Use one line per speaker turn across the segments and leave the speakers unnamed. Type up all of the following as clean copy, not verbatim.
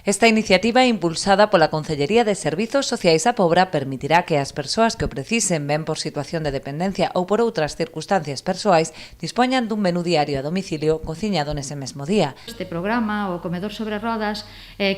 Esta iniciativa, impulsada pola Concellería de Servizos Sociais a Pobra, permitirá que as persoas que o precisen, ben por situación de dependencia ou por outras circunstancias persoais, dispoñan dun menú diario a domicilio cociñado nese mesmo día.
Este programa, o Comedor sobre Rodas,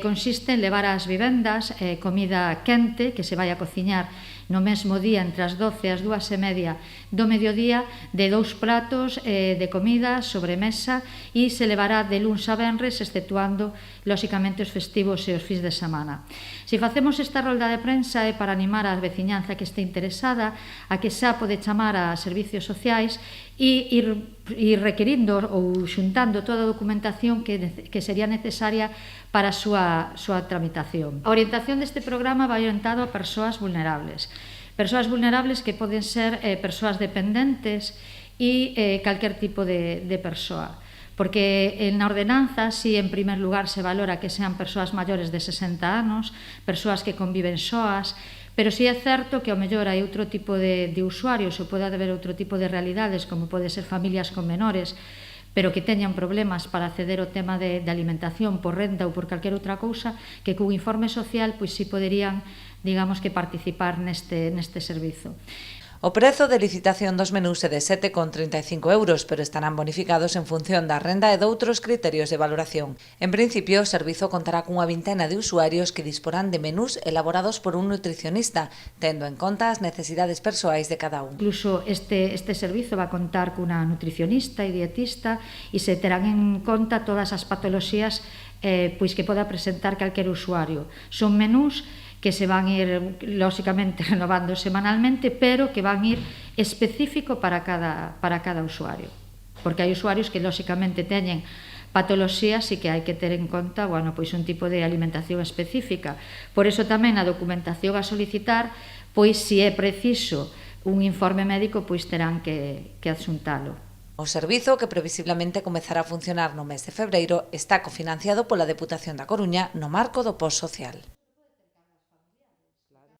consiste en levar ás vivendas comida quente que se vai a cociñar no mesmo día entre as 12 e as 2:30 do mediodía, de 2 platos de comida, sobremesa, e se levará de luns a venres, exceptuando, lóxicamente, os festivos e os fins de semana. Se facemos esta rolda de prensa é para animar a veciñanza que este interesada a que xa pode chamar a servicios sociais e ir requirindo ou xuntando toda a documentación que sería necesaria para a súa tramitación. A orientación deste programa vai orientado a persoas vulnerables. Persoas vulnerables que poden ser persoas dependentes e calquer tipo de persoa. Porque na ordenanza, si en primer lugar se valora que sean persoas maiores de 60 anos, persoas que conviven soas, pero si é certo que ao mellor hai outro tipo de usuarios ou pode haber outro tipo de realidades, como pode ser familias con menores, pero que teñan problemas para acceder ao tema de alimentación por renta ou por calquer outra cousa, que cun informe social pois si poderían, digamos, que participar neste servizo.
O prezo de licitación dos menús é de 7,35 €, pero estarán bonificados en función da renda e doutros criterios de valoración. En principio, o servizo contará cunha vintena de usuarios que disporán de menús elaborados por un nutricionista, tendo en conta as necesidades persoais de cada un.
Incluso este servizo va a contar cunha nutricionista e dietista e se terán en conta todas as patoloxías pois que poda presentar calquer usuario. Son menús que se van ir, lóxicamente, renovando semanalmente, pero que van ir específico para cada usuario. Porque hai usuarios que, lóxicamente, teñen patoloxías e que hai que ter en conta, pois un tipo de alimentación específica. Por iso tamén a documentación a solicitar, pois se é preciso un informe médico, pois terán que adxuntalo.
O servizo, que previsiblemente comezará a funcionar no mes de febreiro, está cofinanciado pola Deputación da Coruña no marco do Post Social.